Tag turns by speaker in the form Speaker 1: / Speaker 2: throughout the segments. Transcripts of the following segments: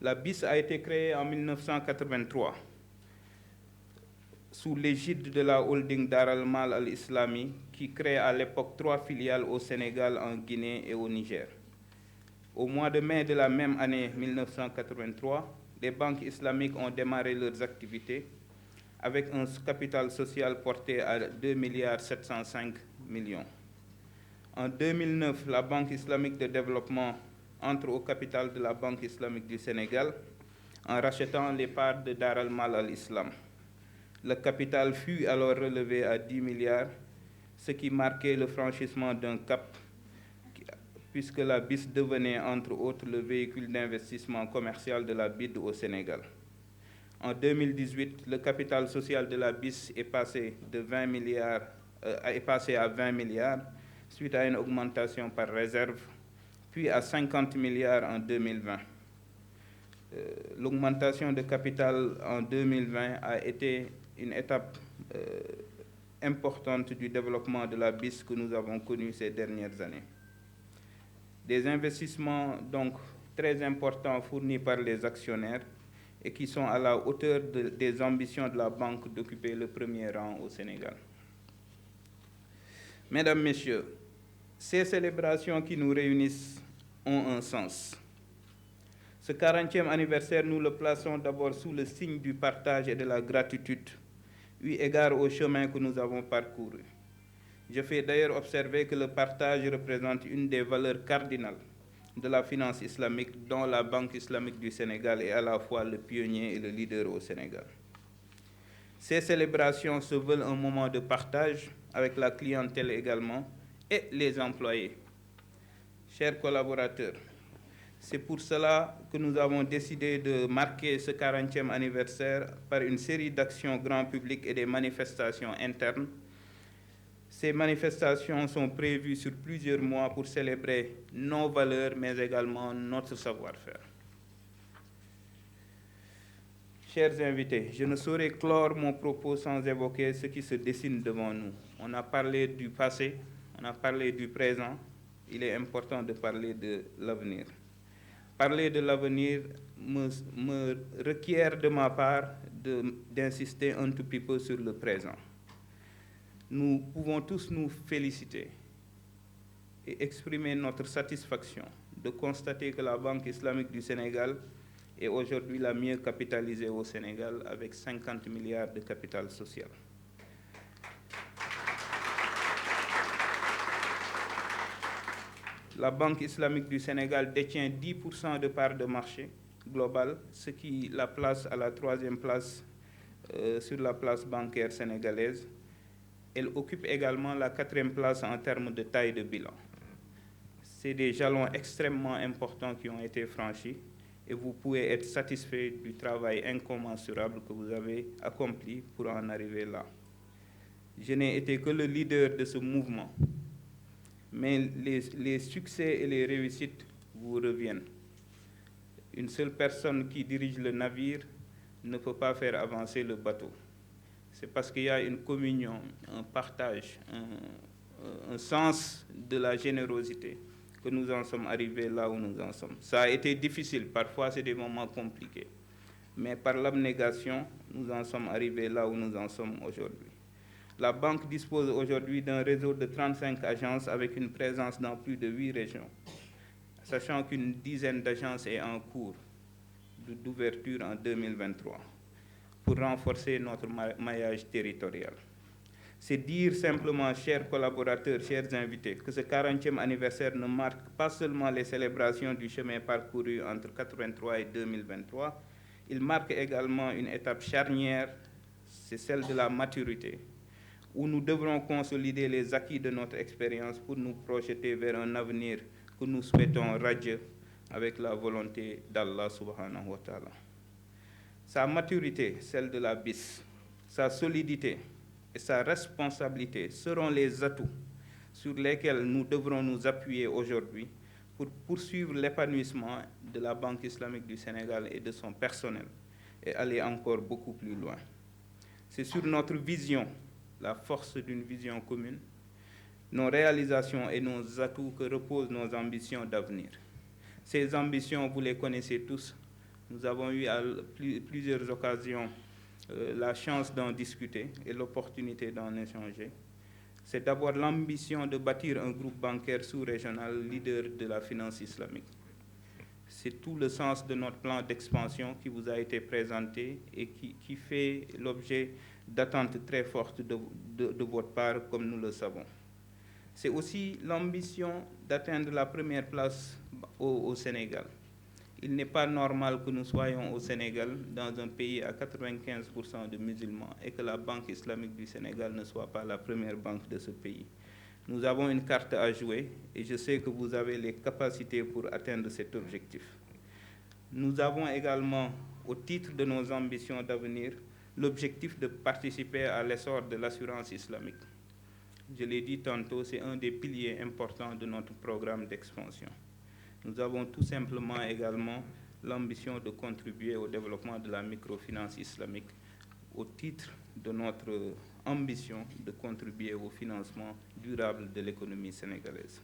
Speaker 1: La BIS a été créée en 1983 sous l'égide de la holding Dar al-Mal al-Islami qui crée à l'époque 3 filiales au Sénégal, en Guinée et au Niger. Au mois de mai de la même année 1983, les banques islamiques ont démarré leurs activités avec un capital social porté à 2,705 milliards. En 2009, la Banque islamique de développement entre au capital de la Banque islamique du Sénégal en rachetant les parts de Dar al-Mal al-Islam. Le capital fut alors relevé à 10 milliards, ce qui marquait le franchissement d'un cap, puisque la BIS devenait entre autres le véhicule d'investissement commercial de la BID au Sénégal. En 2018, le capital social de la BIS est passé à 20 milliards suite à une augmentation par réserve, puis à 50 milliards en 2020. L'augmentation de capital en 2020 a été une étape importante du développement de la BIS que nous avons connu ces dernières années. Des investissements donc très importants fournis par les actionnaires et qui sont à la hauteur des ambitions de la banque d'occuper le premier rang au Sénégal. Mesdames, Messieurs, ces célébrations qui nous réunissent ont un sens. Ce 40e anniversaire, nous le plaçons d'abord sous le signe du partage et de la gratitude, eu égard au chemin que nous avons parcouru. Je fais d'ailleurs observer que le partage représente une des valeurs cardinales de la finance islamique, dont la Banque islamique du Sénégal est à la fois le pionnier et le leader au Sénégal. Ces célébrations se veulent un moment de partage avec la clientèle également et les employés. Chers collaborateurs, c'est pour cela que nous avons décidé de marquer ce 40e anniversaire par une série d'actions grand public et des manifestations internes. Ces manifestations sont prévues sur plusieurs mois pour célébrer nos valeurs, mais également notre savoir-faire. Chers invités, je ne saurais clore mon propos sans évoquer ce qui se dessine devant nous. On a parlé du passé, on a parlé du présent, il est important de parler de l'avenir. Parler de l'avenir me requiert de ma part d'insister un tout petit peu sur le présent. Nous pouvons tous nous féliciter et exprimer notre satisfaction de constater que la Banque islamique du Sénégal est aujourd'hui la mieux capitalisée au Sénégal avec 50 milliards de capital social. La Banque islamique du Sénégal détient 10% de parts de marché global, ce qui la place à la 3e place sur la place bancaire sénégalaise. Elle occupe également la 4e place en termes de taille de bilan. C'est des jalons extrêmement importants qui ont été franchis et vous pouvez être satisfait du travail incommensurable que vous avez accompli pour en arriver là. Je n'ai été que le leader de ce mouvement, mais les succès et les réussites vous reviennent. Une seule personne qui dirige le navire ne peut pas faire avancer le bateau. C'est parce qu'il y a une communion, un partage, un sens de la générosité que nous en sommes arrivés là où nous en sommes. Ça a été difficile, parfois c'est des moments compliqués, mais par l'abnégation, nous en sommes arrivés là où nous en sommes aujourd'hui. La banque dispose aujourd'hui d'un réseau de 35 agences avec une présence dans plus de 8 régions, sachant qu'une dizaine d'agences est en cours d'ouverture en 2023 pour renforcer notre maillage territorial. C'est dire simplement, chers collaborateurs, chers invités, que ce 40e anniversaire ne marque pas seulement les célébrations du chemin parcouru entre 1983 et 2023, il marque également une étape charnière, c'est celle de la maturité, où nous devrons consolider les acquis de notre expérience pour nous projeter vers un avenir que nous souhaitons radieux avec la volonté d'Allah subhanahu wa ta'ala. Sa maturité, celle de la BIS, sa solidité et sa responsabilité seront les atouts sur lesquels nous devrons nous appuyer aujourd'hui pour poursuivre l'épanouissement de la Banque islamique du Sénégal et de son personnel et aller encore beaucoup plus loin. C'est sur notre vision, la force d'une vision commune, nos réalisations et nos atouts que reposent nos ambitions d'avenir. Ces ambitions, vous les connaissez tous, Nous avons eu à plusieurs occasions la chance d'en discuter et l'opportunité d'en échanger. C'est d'abord l'ambition de bâtir un groupe bancaire sous-régional leader de la finance islamique. C'est tout le sens de notre plan d'expansion qui vous a été présenté et qui fait l'objet d'attentes très fortes de votre part, comme nous le savons. C'est aussi l'ambition d'atteindre la première place au Sénégal. Il n'est pas normal que nous soyons au Sénégal, dans un pays à 95% de musulmans, et que la Banque islamique du Sénégal ne soit pas la première banque de ce pays. Nous avons une carte à jouer et je sais que vous avez les capacités pour atteindre cet objectif. Nous avons également, au titre de nos ambitions d'avenir, l'objectif de participer à l'essor de l'assurance islamique. Je l'ai dit tantôt, c'est un des piliers importants de notre programme d'expansion. Nous avons tout simplement également l'ambition de contribuer au développement de la microfinance islamique au titre de notre ambition de contribuer au financement durable de l'économie sénégalaise.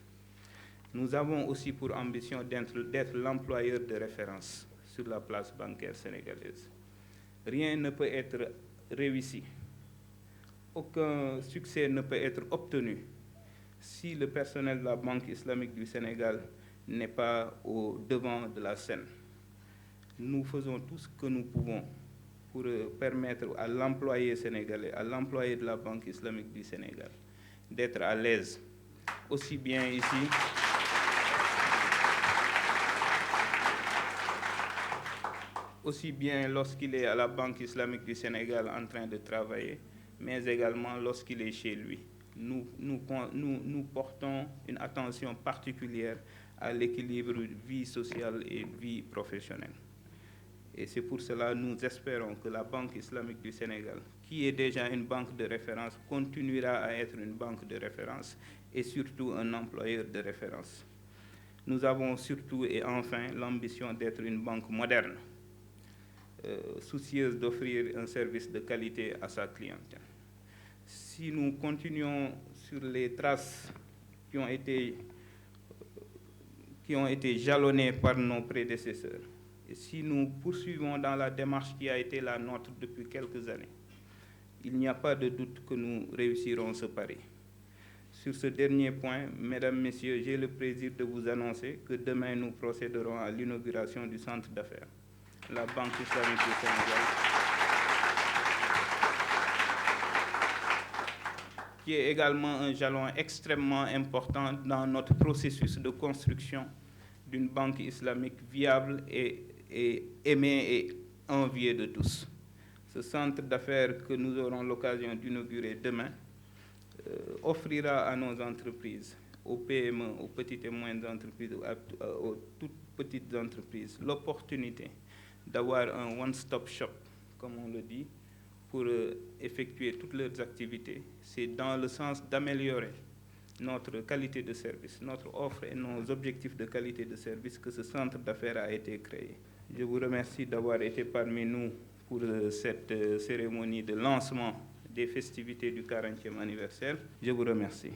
Speaker 1: Nous avons aussi pour ambition d'être l'employeur de référence sur la place bancaire sénégalaise. Rien ne peut être réussi, aucun succès ne peut être obtenu si le personnel de la Banque islamique du Sénégal n'est pas au devant de la scène. Nous faisons tout ce que nous pouvons pour permettre à l'employé sénégalais, à l'employé de la Banque islamique du Sénégal, d'être à l'aise, aussi bien ici aussi bien lorsqu'il est à la Banque islamique du Sénégal en train de travailler, mais également lorsqu'il est chez lui. Nous portons une attention particulière à l'équilibre vie sociale et vie professionnelle. Et c'est pour cela que nous espérons que la Banque islamique du Sénégal, qui est déjà une banque de référence, continuera à être une banque de référence et surtout un employeur de référence. Nous avons surtout et enfin l'ambition d'être une banque moderne, soucieuse d'offrir un service de qualité à sa clientèle. Si nous continuons sur les traces qui ont été jalonnées par nos prédécesseurs, et si nous poursuivons dans la démarche qui a été la nôtre depuis quelques années, il n'y a pas de doute que nous réussirons ce pari. Sur ce dernier point, mesdames, messieurs, j'ai le plaisir de vous annoncer que demain nous procéderons à l'inauguration du centre d'affaires, la Banque islamique du Sénégal, qui est également un jalon extrêmement important dans notre processus de construction d'une banque islamique viable et aimée et enviée de tous. Ce centre d'affaires que nous aurons l'occasion d'inaugurer demain offrira à nos entreprises, aux PME, aux petites et moyennes entreprises, aux toutes petites entreprises, l'opportunité d'avoir un one-stop shop, comme on le dit, pour effectuer toutes leurs activités. C'est dans le sens d'améliorer notre qualité de service, notre offre et nos objectifs de qualité de service que ce centre d'affaires a été créé. Je vous remercie d'avoir été parmi nous pour cette cérémonie de lancement des festivités du 40e anniversaire. Je vous remercie.